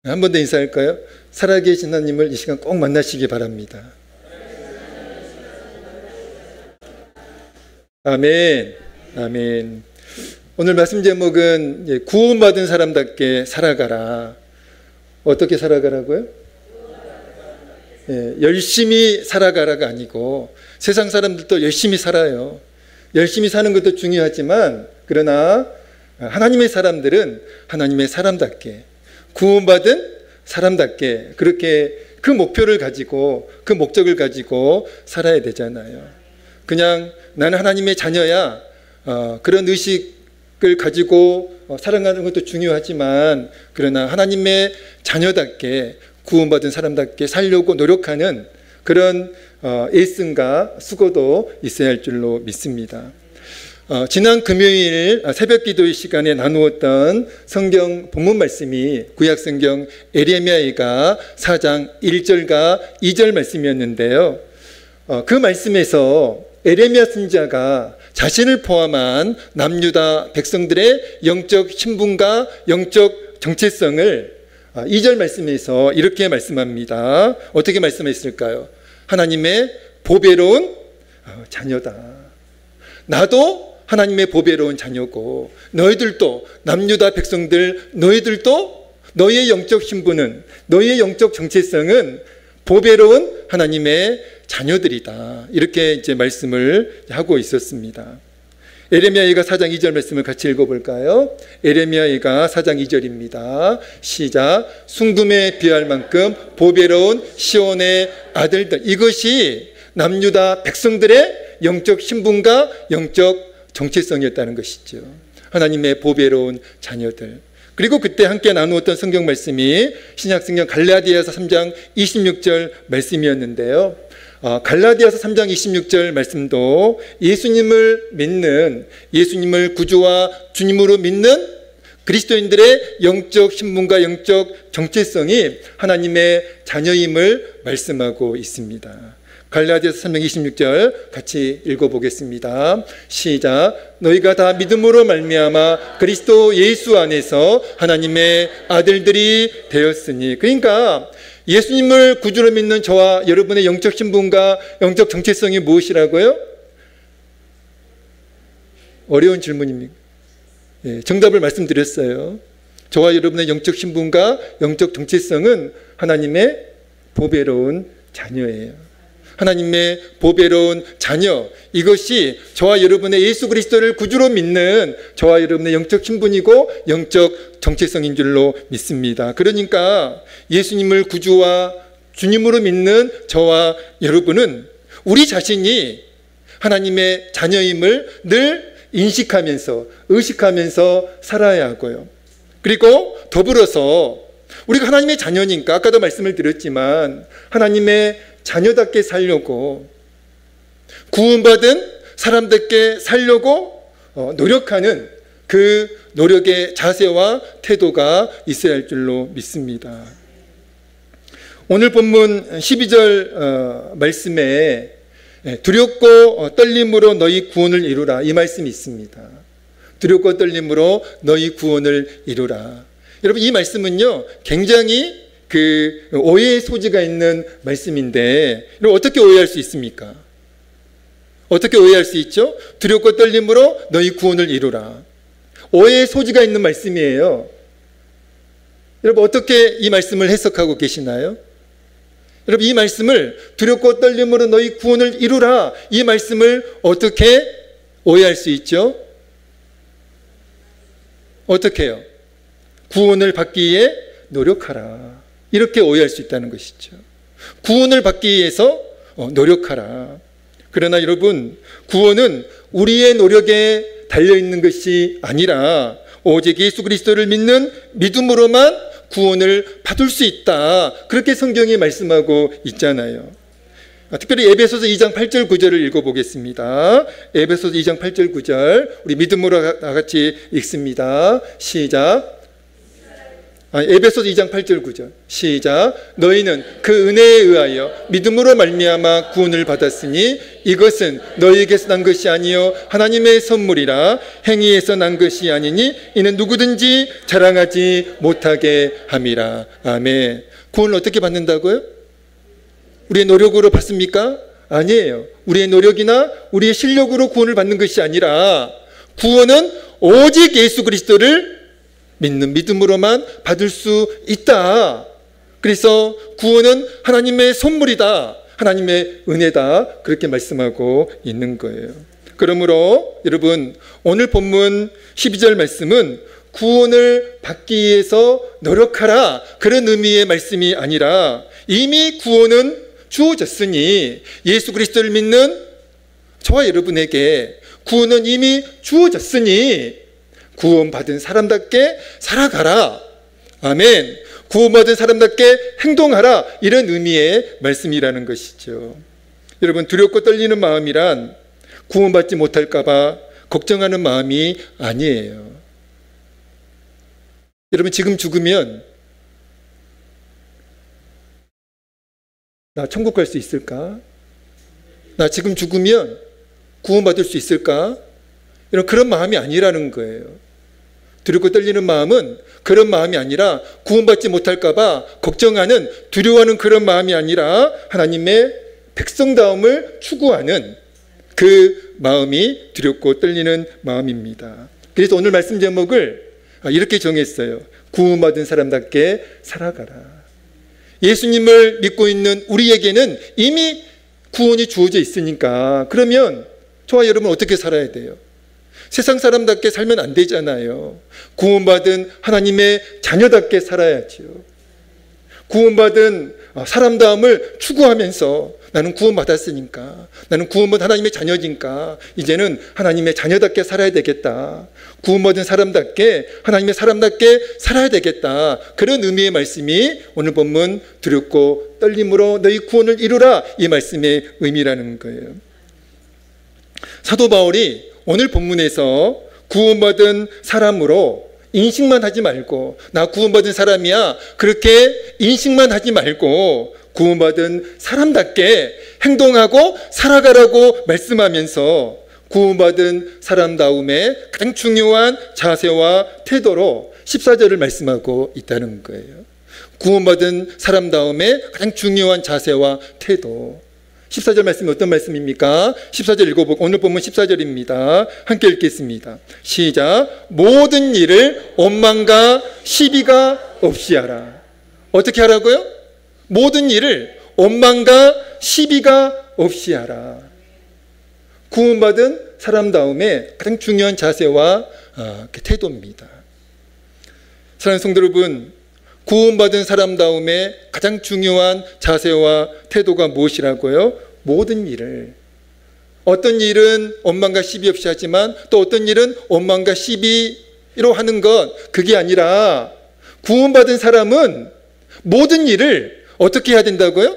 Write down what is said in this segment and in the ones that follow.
한 번 더 인사할까요? 살아계신 하나님을 이 시간 꼭 만나시기 바랍니다. 아멘. 아멘. 오늘 말씀 제목은 구원받은 사람답게 살아가라. 어떻게 살아가라고요? 열심히 살아가라가 아니고, 세상 사람들도 열심히 살아요. 열심히 사는 것도 중요하지만, 그러나 하나님의 사람들은 하나님의 사람답게, 구원받은 사람답게, 그렇게 그 목표를 가지고, 그 목적을 가지고 살아야 되잖아요. 그냥 나는 하나님의 자녀야, 그런 의식을 가지고 살아가는 것도 중요하지만, 그러나 하나님의 자녀답게, 구원받은 사람답게 살려고 노력하는 그런 애씀과 수고도 있어야 할 줄로 믿습니다. 지난 금요일 새벽 기도의 시간에 나누었던 성경 본문 말씀이 구약성경 에레미야가 4장 1절과 2절 말씀이었는데요. 그 말씀에서 에레미야 선지자가 자신을 포함한 남유다 백성들의 영적 신분과 영적 정체성을 2절 말씀에서 이렇게 말씀합니다. 어떻게 말씀했을까요? 하나님의 보배로운 자녀다. 나도 하나님의 보배로운 자녀고, 너희들도, 남유다 백성들, 너희들도 너희의 영적 신분은, 너희의 영적 정체성은 보배로운 하나님의 자녀들이다. 이렇게 이제 말씀을 하고 있었습니다. 에레미야가 4장 2절 말씀을 같이 읽어볼까요? 에레미야가 4장 2절입니다. 시작. 숭둠에 비할 만큼 보배로운 시온의 아들들. 이것이 남유다 백성들의 영적 신분과 영적 정체성이었다는 것이죠. 하나님의 보배로운 자녀들. 그리고 그때 함께 나누었던 성경 말씀이 신약성경 갈라디아서 3장 26절 말씀이었는데요. 갈라디아서 3장 26절 말씀도 예수님을 믿는, 예수님을 구주와 주님으로 믿는 그리스도인들의 영적 신분과 영적 정체성이 하나님의 자녀임을 말씀하고 있습니다. 갈라디아서 3장 26절 같이 읽어보겠습니다. 시작. 너희가 다 믿음으로 말미암아 그리스도 예수 안에서 하나님의 아들들이 되었으니. 그러니까 예수님을 구주로 믿는 저와 여러분의 영적 신분과 영적 정체성이 무엇이라고요? 어려운 질문입니다. 정답을 말씀드렸어요. 저와 여러분의 영적 신분과 영적 정체성은 하나님의 보배로운 자녀예요. 하나님의 보배로운 자녀, 이것이 저와 여러분의 예수 그리스도를 구주로 믿는 저와 여러분의 영적 신분이고 영적 정체성인 줄로 믿습니다. 그러니까 예수님을 구주와 주님으로 믿는 저와 여러분은 우리 자신이 하나님의 자녀임을 늘 인식하면서, 의식하면서 살아야 하고요. 그리고 더불어서 우리가 하나님의 자녀니까, 아까도 말씀을 드렸지만 하나님의 자녀답게 살려고, 구원받은 사람답게 살려고 노력하는 그 노력의 자세와 태도가 있어야 할 줄로 믿습니다. 오늘 본문 12절 말씀에 두렵고 떨림으로 너희 구원을 이루라, 이 말씀이 있습니다. 두렵고 떨림으로 너희 구원을 이루라. 여러분, 이 말씀은요 굉장히 오해의 소지가 있는 말씀인데, 어떻게 오해할 수 있습니까? 어떻게 오해할 수 있죠? 두렵고 떨림으로 너희 구원을 이루라. 오해의 소지가 있는 말씀이에요. 여러분, 어떻게 이 말씀을 해석하고 계시나요? 여러분, 이 말씀을 두렵고 떨림으로 너희 구원을 이루라, 이 말씀을 어떻게 오해할 수 있죠? 어떻게 해요? 구원을 받기 위해 노력하라, 이렇게 오해할 수 있다는 것이죠. 구원을 받기 위해서 노력하라. 그러나 여러분, 구원은 우리의 노력에 달려있는 것이 아니라 오직 예수 그리스도를 믿는 믿음으로만 구원을 받을 수 있다, 그렇게 성경이 말씀하고 있잖아요. 특별히 에베소서 2장 8절 9절을 읽어보겠습니다. 에베소서 2장 8절 9절 우리 믿음으로 다 같이 읽습니다. 시작. 에베소서 2장 8절 9절 시작. 너희는 그 은혜에 의하여 믿음으로 말미암아 구원을 받았으니 이것은 너희에게서 난 것이 아니요 하나님의 선물이라. 행위에서 난 것이 아니니 이는 누구든지 자랑하지 못하게 함이라. 아멘. 구원을 어떻게 받는다고요? 우리의 노력으로 받습니까? 아니에요. 우리의 노력이나 우리의 실력으로 구원을 받는 것이 아니라 구원은 오직 예수 그리스도를 믿는 믿음으로만 받을 수 있다. 그래서 구원은 하나님의 선물이다. 하나님의 은혜다. 그렇게 말씀하고 있는 거예요. 그러므로 여러분, 오늘 본문 12절 말씀은 구원을 받기 위해서 노력하라, 그런 의미의 말씀이 아니라 이미 구원은 주어졌으니 예수 그리스도를 믿는 저와 여러분에게 구원은 이미 주어졌으니 구원받은 사람답게 살아가라. 아멘. 구원받은 사람답게 행동하라. 이런 의미의 말씀이라는 것이죠. 여러분, 두렵고 떨리는 마음이란 구원받지 못할까 봐 걱정하는 마음이 아니에요. 여러분, 지금 죽으면 나 천국 갈 수 있을까? 나 지금 죽으면 구원받을 수 있을까? 이런 그런 마음이 아니라는 거예요. 두렵고 떨리는 마음은 그런 마음이 아니라 구원받지 못할까 봐 걱정하는, 두려워하는 그런 마음이 아니라 하나님의 백성다움을 추구하는 그 마음이 두렵고 떨리는 마음입니다. 그래서 오늘 말씀 제목을 이렇게 정했어요. 구원받은 사람답게 살아가라. 예수님을 믿고 있는 우리에게는 이미 구원이 주어져 있으니까 그러면 저와 여러분 어떻게 살아야 돼요? 세상 사람답게 살면 안 되잖아요. 구원받은 하나님의 자녀답게 살아야죠. 구원받은 사람다움을 추구하면서 나는 구원받았으니까, 나는 구원받은 하나님의 자녀니까 이제는 하나님의 자녀답게 살아야 되겠다. 구원받은 사람답게, 하나님의 사람답게 살아야 되겠다. 그런 의미의 말씀이 오늘 본문 두렵고 떨림으로 너희 구원을 이루라, 이 말씀의 의미라는 거예요. 사도 바울이 오늘 본문에서 구원받은 사람으로 인식만 하지 말고, 나 구원받은 사람이야, 그렇게 인식만 하지 말고 구원받은 사람답게 행동하고 살아가라고 말씀하면서 구원받은 사람다움의 가장 중요한 자세와 태도로 14절을 말씀하고 있다는 거예요. 구원받은 사람다움의 가장 중요한 자세와 태도. 14절 말씀이 어떤 말씀입니까? 14절 읽어보고, 오늘 본문 14절입니다. 함께 읽겠습니다. 시작. 모든 일을 원망과 시비가 없이 하라. 어떻게 하라고요? 모든 일을 원망과 시비가 없이 하라. 구원받은 사람다움의 가장 중요한 자세와 태도입니다. 사랑하는 성도 여러분, 구원받은 사람다움의 가장 중요한 자세와 태도가 무엇이라고요? 모든 일을, 어떤 일은 원망과 시비 없이 하지만 또 어떤 일은 원망과 시비로 하는 것, 그게 아니라 구원받은 사람은 모든 일을 어떻게 해야 된다고요?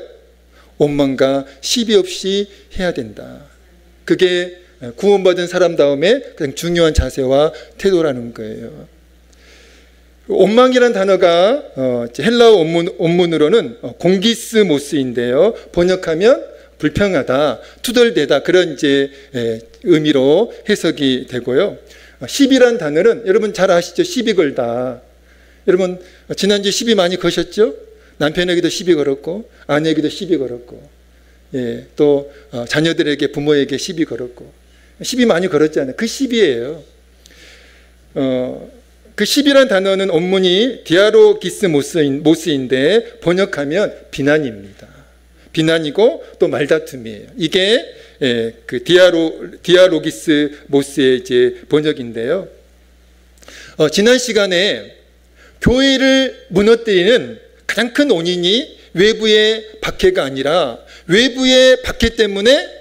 원망과 시비 없이 해야 된다. 그게 구원받은 사람다움의 가장 중요한 자세와 태도라는 거예요. 원망이라는 단어가 헬라어 원문으로는 공기스모스인데요. 번역하면 불평하다, 투덜대다, 그런 이제 의미로 해석이 되고요. 시비란 단어는 여러분 잘 아시죠? 시비 걸다. 여러분 지난주에 시비 많이 거셨죠? 남편에게도 시비 걸었고, 아내에게도 시비 걸었고, 또 자녀들에게, 부모에게 시비 걸었고, 시비 많이 걸었잖아요. 그 시비예요. 그 시비란 단어는 원문이 디아로기스모스인데 번역하면 비난입니다. 비난이고 또 말다툼이에요. 이게 그 디아로기스모스의 이제 번역인데요. 지난 시간에 교회를 무너뜨리는 가장 큰 원인이 외부의 박해가 아니라, 외부의 박해 때문에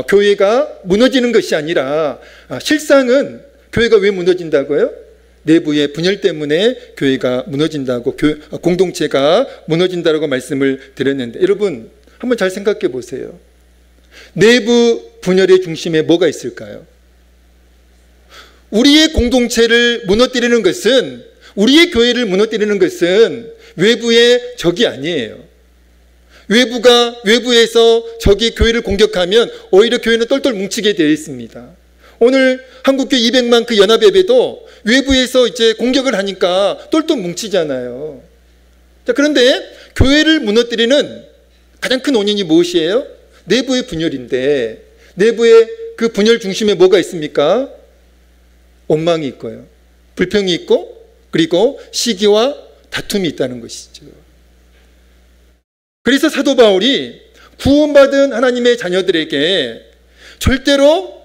교회가 무너지는 것이 아니라, 실상은 교회가 왜 무너진다고요? 내부의 분열 때문에 교회가 무너진다고, 공동체가 무너진다고 말씀을 드렸는데, 여러분 한번 잘 생각해 보세요. 내부 분열의 중심에 뭐가 있을까요? 우리의 공동체를 무너뜨리는 것은 우리의 교회를 무너뜨리는 것은 외부의 적이 아니에요. 외부에서 적이 교회를 공격하면 오히려 교회는 똘똘 뭉치게 되어 있습니다. 오늘 한국교회 200만 그 연합예배도 외부에서 이제 공격을 하니까 똘똘 뭉치잖아요. 자, 그런데 교회를 무너뜨리는 가장 큰 원인이 무엇이에요? 내부의 분열인데, 내부의 그 분열 중심에 뭐가 있습니까? 원망이 있고요, 불평이 있고, 그리고 시기와 다툼이 있다는 것이죠. 그래서 사도 바울이 구원받은 하나님의 자녀들에게 절대로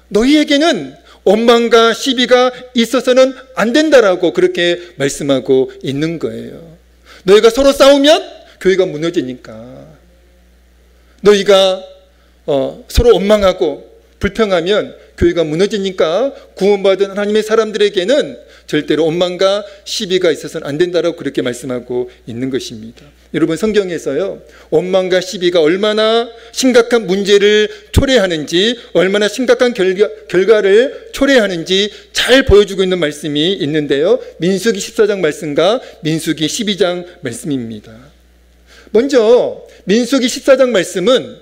너희에게는 원망과 시비가 있어서는 안 된다라고 그렇게 말씀하고 있는 거예요. 너희가 서로 싸우면 교회가 무너지니까. 너희가 서로 원망하고 불평하면 교회가 무너지니까 구원받은 하나님의 사람들에게는 절대로 원망과 시비가 있어서는 안 된다라고 그렇게 말씀하고 있는 것입니다. 여러분, 성경에서요, 원망과 시비가 얼마나 심각한 문제를 초래하는지, 얼마나 심각한 결과를 초래하는지 잘 보여주고 있는 말씀이 있는데요, 민수기 14장 말씀과 민수기 12장 말씀입니다. 먼저 민수기 14장 말씀은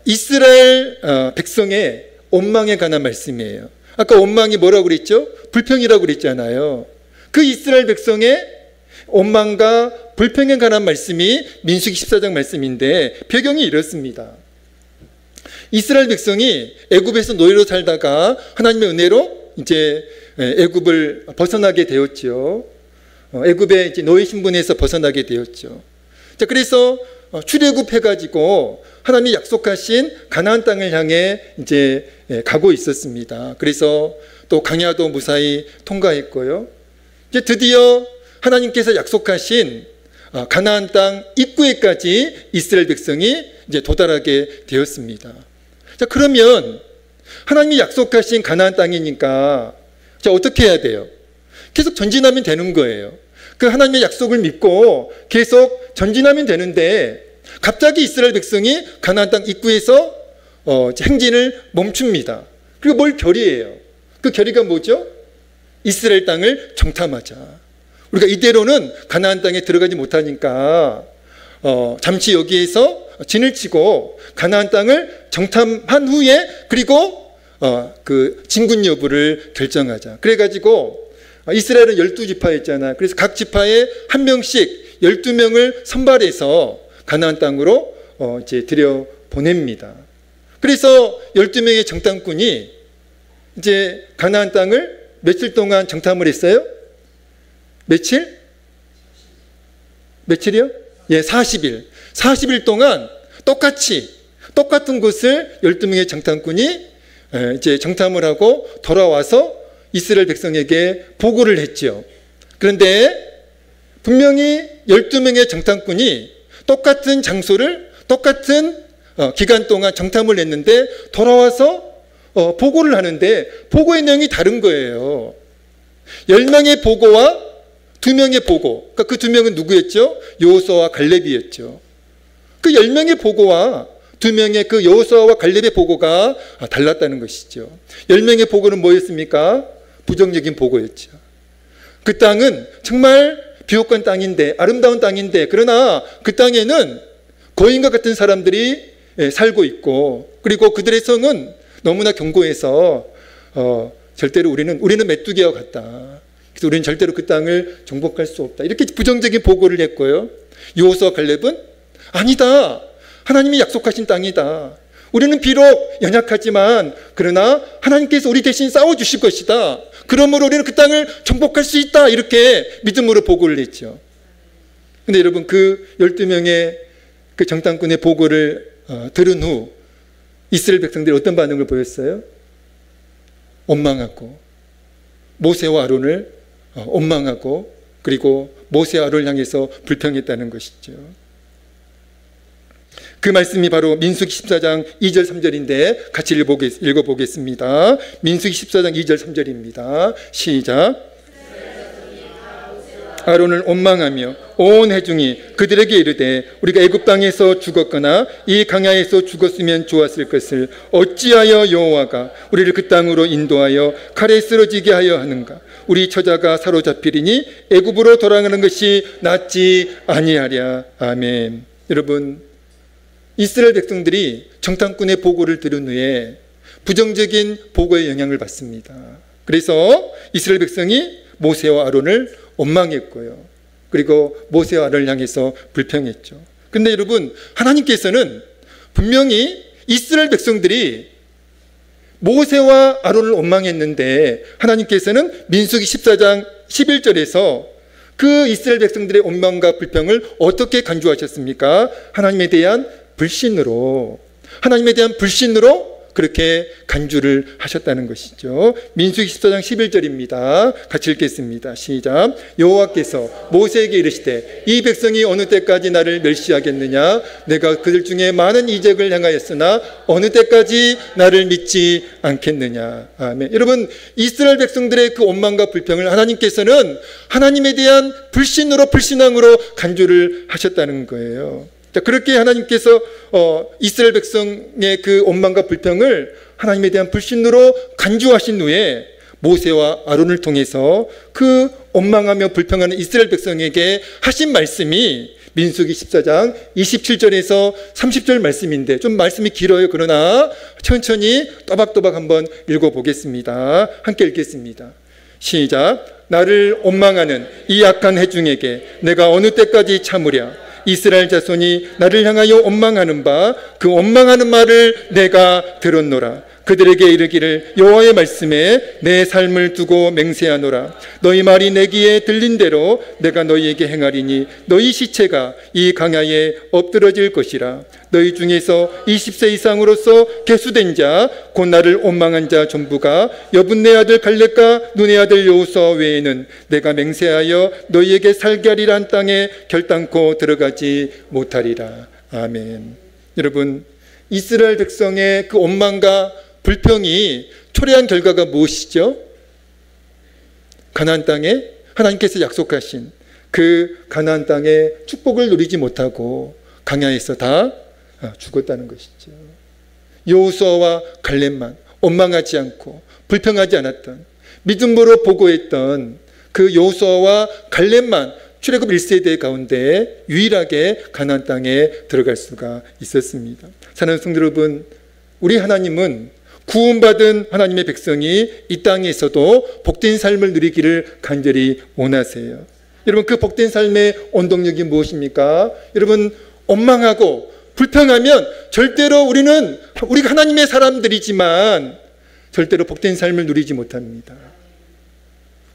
이스라엘 백성의 원망에 관한 말씀이에요. 아까 원망이 뭐라고 그랬죠? 불평이라고 그랬잖아요. 그 이스라엘 백성의 원망과 불평에 관한 말씀이 민수기 14장 말씀인데, 배경이 이렇습니다. 이스라엘 백성이 애굽에서 노예로 살다가 하나님의 은혜로 이제 애굽을 벗어나게 되었죠. 애굽의 이제 노예 신분에서 벗어나게 되었죠. 자, 그래서 출애굽해가지고 하나님이 약속하신 가나안 땅을 향해 이제 가고 있었습니다. 그래서 또 강야도 무사히 통과했고요. 이제 드디어 하나님께서 약속하신 가나안 땅 입구에까지 이스라엘 백성이 이제 도달하게 되었습니다. 자, 그러면 하나님이 약속하신 가나안 땅이니까 자, 어떻게 해야 돼요? 계속 전진하면 되는 거예요. 그 하나님의 약속을 믿고 계속 전진하면 되는데, 갑자기 이스라엘 백성이 가나안 땅 입구에서 행진을 멈춥니다. 그리고 뭘 결의해요? 그 결의가 뭐죠? 이스라엘 땅을 정탐하자. 우리가 이대로는 가나안 땅에 들어가지 못하니까 잠시 여기에서 진을 치고 가나안 땅을 정탐한 후에 그리고 그 진군 여부를 결정하자. 그래가지고 이스라엘은 12지파였잖아요. 그래서 각 지파에 한 명씩 12명을 선발해서 가나안 땅으로 이제 들여 보냅니다. 그래서 12명의 정탐꾼이 이제 가나안 땅을 며칠 동안 정탐을 했어요? 며칠? 며칠이요? 예, 40일. 40일 동안 똑같은 곳을 12명의 정탐꾼이 이제 정탐을 하고 돌아와서 이스라엘 백성에게 보고를 했죠. 그런데 분명히 12명의 정탐꾼이 똑같은 장소를 똑같은 기간 동안 정탐을 했는데 돌아와서 보고를 하는데 보고의 내용이 다른 거예요. 10명의 보고와 2명의 보고, 그러니까 그 2명은 누구였죠? 여호수아와 갈렙이었죠. 그 10명의 보고와 2명의 그 여호수아와 갈렙의 보고가 달랐다는 것이죠. 10명의 보고는 뭐였습니까? 부정적인 보고였죠. 그 땅은 정말 비옥한 땅인데, 아름다운 땅인데, 그러나 그 땅에는 거인과 같은 사람들이 살고 있고, 그리고 그들의 성은 너무나 견고해서 절대로 우리는 메뚜기와 같다. 그래서 우리는 절대로 그 땅을 정복할 수 없다. 이렇게 부정적인 보고를 했고요. 여호수아와 갈렙은 아니다. 하나님이 약속하신 땅이다. 우리는 비록 연약하지만 그러나 하나님께서 우리 대신 싸워주실 것이다. 그러므로 우리는 그 땅을 정복할 수 있다. 이렇게 믿음으로 보고를 했죠. 그런데 여러분, 그 12명의 그 정탐꾼의 보고를 들은 후 이스라엘 백성들이 어떤 반응을 보였어요? 원망하고, 모세와 아론을 원망하고, 그리고 모세와 아론을 향해서 불평했다는 것이죠. 그 말씀이 바로 민수기 14장 2절 3절인데 같이 읽어보겠습니다. 민수기 14장 2절 3절입니다. 시작. 아론을 원망하며 온 회중이 그들에게 이르되 우리가 애굽 땅에서 죽었거나 이 강야에서 죽었으면 좋았을 것을 어찌하여 여호와가 우리를 그 땅으로 인도하여 칼에 쓰러지게 하여 하는가? 우리 처자가 사로잡히리니 애굽으로 돌아가는 것이 낫지 아니하랴. 아멘. 여러분, 이스라엘 백성들이 정탐꾼의 보고를 들은 후에 부정적인 보고의 영향을 받습니다. 그래서 이스라엘 백성이 모세와 아론을 원망했고요. 그리고 모세와 아론을 향해서 불평했죠. 근데 여러분, 하나님께서는 분명히 이스라엘 백성들이 모세와 아론을 원망했는데 하나님께서는 민수기 14장 11절에서 그 이스라엘 백성들의 원망과 불평을 어떻게 간주하셨습니까? 하나님에 대한 불신으로 그렇게 간주를 하셨다는 것이죠. 민수기 14장 11절입니다. 같이 읽겠습니다. 시작. 여호와께서 모세에게 이르시되 이 백성이 어느 때까지 나를 멸시하겠느냐? 내가 그들 중에 많은 이적을 행하였으나 어느 때까지 나를 믿지 않겠느냐? 아멘. 여러분, 이스라엘 백성들의 그 원망과 불평을 하나님께서는 하나님에 대한 불신앙으로 간주를 하셨다는 거예요. 자, 그렇게 하나님께서 이스라엘 백성의 그 원망과 불평을 하나님에 대한 불신으로 간주하신 후에 모세와 아론을 통해서 그 원망하며 불평하는 이스라엘 백성에게 하신 말씀이 민수기 14장 27절에서 30절 말씀인데 좀 말씀이 길어요. 그러나 천천히 또박또박 한번 읽어보겠습니다. 함께 읽겠습니다. 시작. 나를 원망하는 이 악한 회중에게 내가 어느 때까지 참으랴? 이스라엘 자손이 나를 향하여 원망하는 바 그 원망하는 말을 내가 들었노라. 그들에게 이르기를 여호와의 말씀에 내 삶을 두고 맹세하노라. 너희 말이 내 귀에 들린 대로 내가 너희에게 행하리니 너희 시체가 이 강야에 엎드러질 것이라. 너희 중에서 20세 이상으로서 계수된 자 곧 나를 원망한 자 전부가 여분네 아들 갈렙과 눈의 아들 여호수아 외에는 내가 맹세하여 너희에게 살게 하리라 한 땅에 결단코 들어가지 못하리라. 아멘. 여러분, 이스라엘 백성의 그 원망과 불평이 초래한 결과가 무엇이죠? 가나안 땅에 하나님께서 약속하신 그 가나안 땅의 축복을 누리지 못하고 강야에서 다 죽었다는 것이죠. 여호수아와 갈렙만 원망하지 않고 불평하지 않았던, 믿음으로 보고했던 그 여호수아와 갈렙만 출애굽 1세대 가운데 유일하게 가나안 땅에 들어갈 수가 있었습니다. 사랑하는 성도 여러분, 우리 하나님은 구원받은 하나님의 백성이 이 땅에서도 복된 삶을 누리기를 간절히 원하세요. 여러분, 그 복된 삶의 원동력이 무엇입니까? 여러분, 원망하고 불평하면 절대로 우리가 하나님의 사람들이지만 절대로 복된 삶을 누리지 못합니다.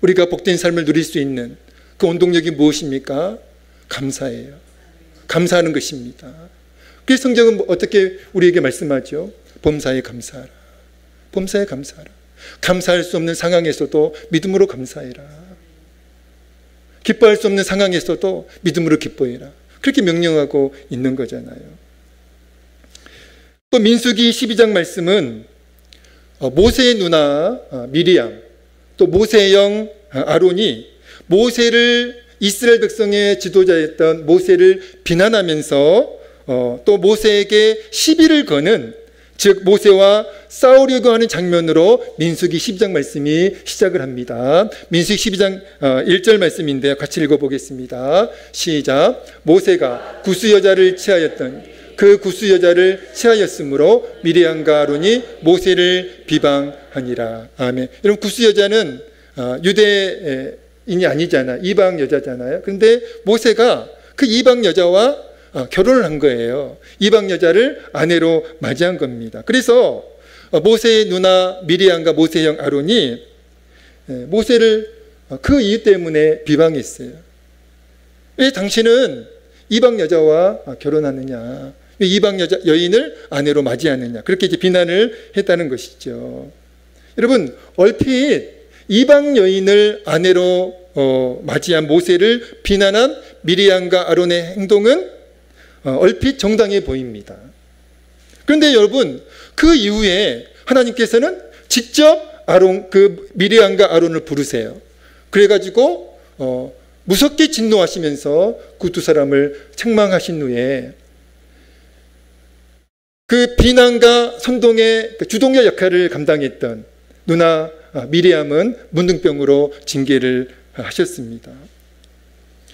우리가 복된 삶을 누릴 수 있는 그 원동력이 무엇입니까? 감사예요. 감사하는 것입니다. 그래서 성경은 어떻게 우리에게 말씀하죠? 범사에 감사하라. 범사에 감사하라. 감사할 수 없는 상황에서도 믿음으로 감사해라. 기뻐할 수 없는 상황에서도 믿음으로 기뻐해라. 그렇게 명령하고 있는 거잖아요. 또 민수기 12장 말씀은 모세의 누나 미리암, 또 모세의 형 아론이 모세를, 이스라엘 백성의 지도자였던 모세를 비난하면서 또 모세에게 시비를 거는, 즉 모세와 싸우려고 하는 장면으로 민수기 12장 말씀이 시작을 합니다. 민수기 12장 1절 말씀인데요. 같이 읽어보겠습니다. 시작. 모세가 구스 여자를 취하였던 그 구스 여자를 취하였으므로 미리암과 아론이 모세를 비방하니라. 아멘. 여러분, 구스 여자는 유대인이 아니잖아요. 이방 여자잖아요. 그런데 모세가 그 이방 여자와 결혼을 한 거예요. 이방 여자를 아내로 맞이한 겁니다. 그래서 모세의 누나 미리암과 모세의 형 아론이 모세를 그 이유 때문에 비방했어요. 왜 당신은 이방 여자와 결혼하느냐? 왜 이방 여인을 아내로 맞이하느냐? 그렇게 이제 비난을 했다는 것이죠. 여러분, 얼핏 이방 여인을 아내로 맞이한 모세를 비난한 미리암과 아론의 행동은 얼핏 정당해 보입니다. 그런데 여러분, 그 이후에 하나님께서는 직접 미리암과 아론을 부르세요. 그래가지고 무섭게 진노하시면서 그 두 사람을 책망하신 후에 그 비난과 선동의 주동자 역할을 감당했던 누나 미리암은 문둥병으로 징계를 하셨습니다.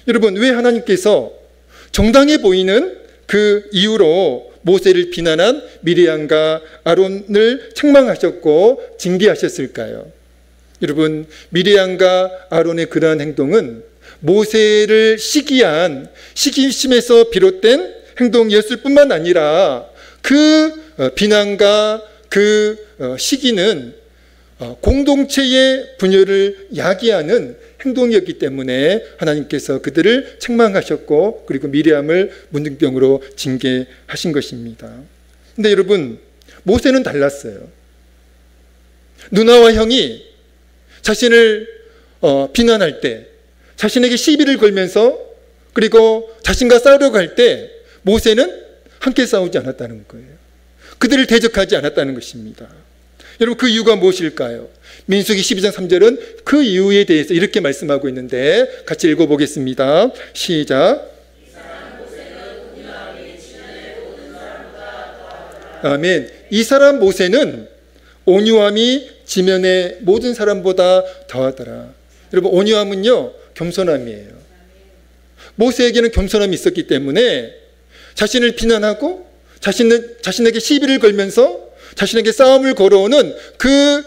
여러분, 왜 하나님께서 정당해 보이는 그 이유로 모세를 비난한 미리암과 아론을 책망하셨고 징계하셨을까요? 여러분, 미리암과 아론의 그러한 행동은 모세를 시기한 시기심에서 비롯된 행동이었을 뿐만 아니라 그 비난과 그 시기는 공동체의 분열을 야기하는 행동이었기 때문에 하나님께서 그들을 책망하셨고 그리고 미리암을 문둥병으로 징계하신 것입니다. 근데 여러분, 모세는 달랐어요. 누나와 형이 자신을 비난할 때, 자신에게 시비를 걸면서 그리고 자신과 싸우려고 할 때 모세는 함께 싸우지 않았다는 거예요. 그들을 대적하지 않았다는 것입니다. 여러분, 그 이유가 무엇일까요? 민수기 12장 3절은 그 이유에 대해서 이렇게 말씀하고 있는데 같이 읽어보겠습니다. 시작. 아멘. 이 사람 모세는 온유함이 지면의 모든 사람보다 더하더라. 여러분, 온유함은요, 겸손함이에요. 모세에게는 겸손함이 있었기 때문에 자신을 비난하고 자신에게 시비를 걸면서 자신에게 싸움을 걸어오는 그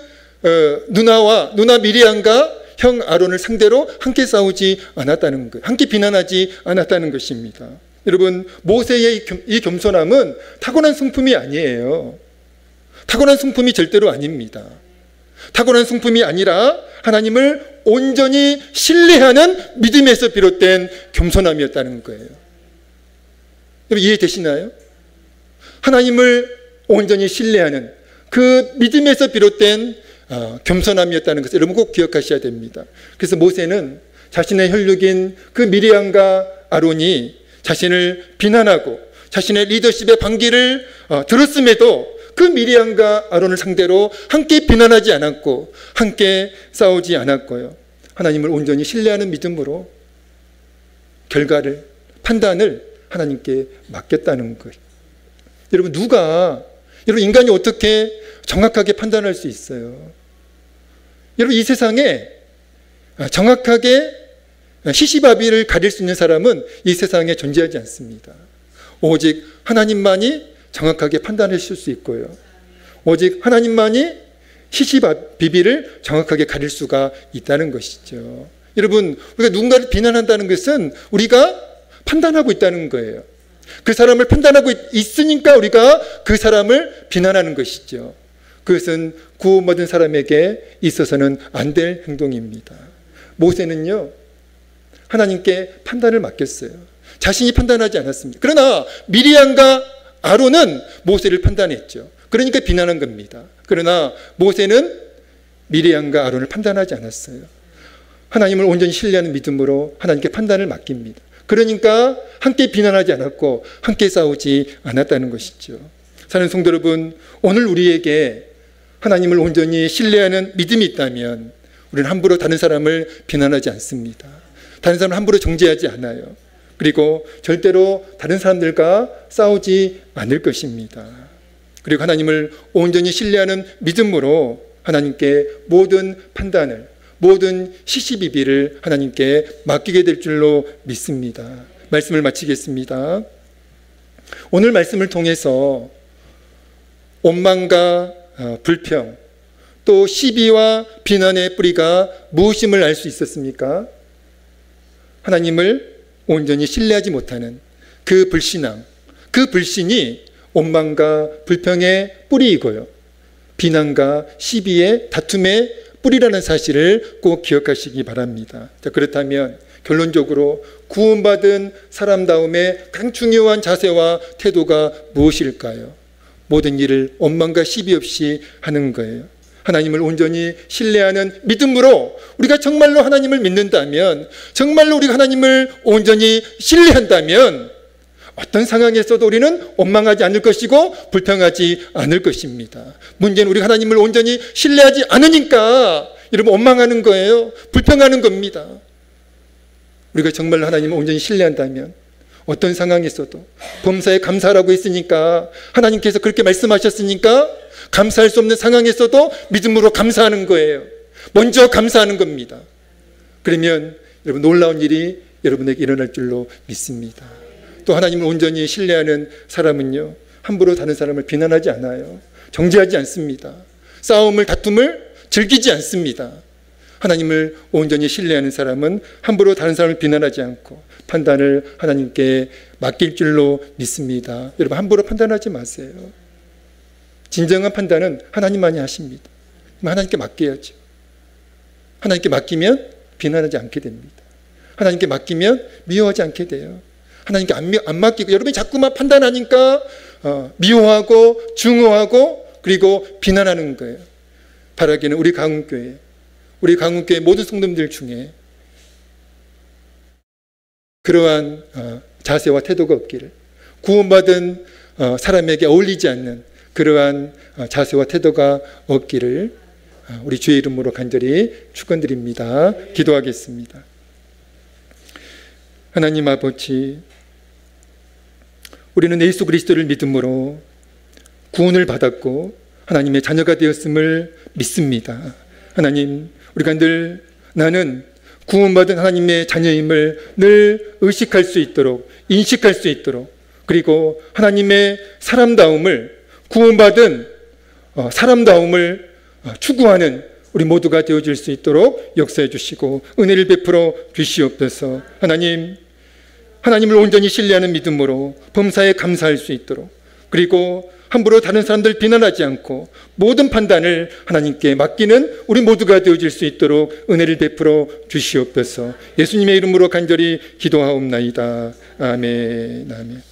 누나 미리암과 형 아론을 상대로 함께 싸우지 않았다는 것, 함께 비난하지 않았다는 것입니다. 여러분, 모세의 이 겸손함은 타고난 성품이 아니에요. 타고난 성품이 절대로 아닙니다. 타고난 성품이 아니라 하나님을 온전히 신뢰하는 믿음에서 비롯된 겸손함이었다는 거예요. 여러분, 이해되시나요? 하나님을 온전히 신뢰하는 그 믿음에서 비롯된 겸손함이었다는 것을 여러분 꼭 기억하셔야 됩니다. 그래서 모세는 자신의 혈육인 그 미리암과 아론이 자신을 비난하고 자신의 리더십의 반기를 들었음에도 그 미리암과 아론을 상대로 함께 비난하지 않았고 함께 싸우지 않았고요. 하나님을 온전히 신뢰하는 믿음으로 결과를, 판단을 하나님께 맡겼다는 거예요. 여러분, 여러분, 인간이 어떻게 정확하게 판단할 수 있어요? 여러분, 이 세상에 정확하게 시시바비를 가릴 수 있는 사람은 이 세상에 존재하지 않습니다. 오직 하나님만이 정확하게 판단하실 수 있고요. 오직 하나님만이 시시비비를 정확하게 가릴 수가 있다는 것이죠. 여러분, 우리가 누군가를 비난한다는 것은 우리가 판단하고 있다는 거예요. 그 사람을 판단하고 있으니까 우리가 그 사람을 비난하는 것이죠. 그것은 구원받은 사람에게 있어서는 안 될 행동입니다. 모세는요, 하나님께 판단을 맡겼어요. 자신이 판단하지 않았습니다. 그러나 미리암과 아론은 모세를 판단했죠. 그러니까 비난한 겁니다. 그러나 모세는 미리암과 아론을 판단하지 않았어요. 하나님을 온전히 신뢰하는 믿음으로 하나님께 판단을 맡깁니다. 그러니까 함께 비난하지 않았고 함께 싸우지 않았다는 것이죠. 사랑하는 성도 여러분, 오늘 우리에게 하나님을 온전히 신뢰하는 믿음이 있다면 우리는 함부로 다른 사람을 비난하지 않습니다. 다른 사람을 함부로 정죄하지 않아요. 그리고 절대로 다른 사람들과 싸우지 않을 것입니다. 그리고 하나님을 온전히 신뢰하는 믿음으로 하나님께 모든 판단을, 모든 시시비비를 하나님께 맡기게 될 줄로 믿습니다. 말씀을 마치겠습니다. 오늘 말씀을 통해서 원망과 불평, 또 시비와 비난의 뿌리가 무엇임을 알 수 있었습니까? 하나님을 온전히 신뢰하지 못하는 그 불신앙, 그 불신이 원망과 불평의 뿌리이고요, 비난과 시비의 다툼의 뿌리라는 사실을 꼭 기억하시기 바랍니다. 자, 그렇다면 결론적으로 구원받은 사람다움의 가장 중요한 자세와 태도가 무엇일까요? 모든 일을 원망과 시비 없이 하는 거예요. 하나님을 온전히 신뢰하는 믿음으로 우리가 정말로 하나님을 믿는다면, 정말로 우리가 하나님을 온전히 신뢰한다면 어떤 상황에서도 우리는 원망하지 않을 것이고 불평하지 않을 것입니다. 문제는 우리가 하나님을 온전히 신뢰하지 않으니까 여러분 원망하는 거예요. 불평하는 겁니다. 우리가 정말로 하나님을 온전히 신뢰한다면 어떤 상황에서도 범사에 감사하라고 했으니까, 하나님께서 그렇게 말씀하셨으니까 감사할 수 없는 상황에서도 믿음으로 감사하는 거예요. 먼저 감사하는 겁니다. 그러면 여러분 놀라운 일이 여러분에게 일어날 줄로 믿습니다. 또 하나님을 온전히 신뢰하는 사람은요, 함부로 다른 사람을 비난하지 않아요. 정죄하지 않습니다. 싸움을, 다툼을 즐기지 않습니다. 하나님을 온전히 신뢰하는 사람은 함부로 다른 사람을 비난하지 않고 판단을 하나님께 맡길 줄로 믿습니다. 여러분 함부로 판단하지 마세요. 진정한 판단은 하나님만이 하십니다. 하나님께 맡겨야죠. 하나님께 맡기면 비난하지 않게 됩니다. 하나님께 맡기면 미워하지 않게 돼요. 하나님께 안 맡기고 여러분이 자꾸만 판단하니까 미워하고 증오하고 그리고 비난하는 거예요. 바라기는 우리 강훈교회 모든 성도님들 중에 그러한 자세와 태도가 없기를, 구원받은 사람에게 어울리지 않는 그러한 자세와 태도가 없기를 우리 주의 이름으로 간절히 축원드립니다. 기도하겠습니다. 하나님 아버지, 우리는 예수 그리스도를 믿음으로 구원을 받았고 하나님의 자녀가 되었음을 믿습니다. 하나님, 우리가 늘 나는 구원받은 하나님의 자녀임을 늘 의식할 수 있도록, 인식할 수 있도록, 그리고 하나님의 사람다움을, 구원받은 사람다움을 추구하는 우리 모두가 되어질 수 있도록 역사해 주시고 은혜를 베풀어 주시옵소서. 하나님을 온전히 신뢰하는 믿음으로 범사에 감사할 수 있도록, 그리고 함부로 다른 사람들 비난하지 않고 모든 판단을 하나님께 맡기는 우리 모두가 되어질 수 있도록 은혜를 베풀어 주시옵소서. 예수님의 이름으로 간절히 기도하옵나이다. 아멘. 아멘.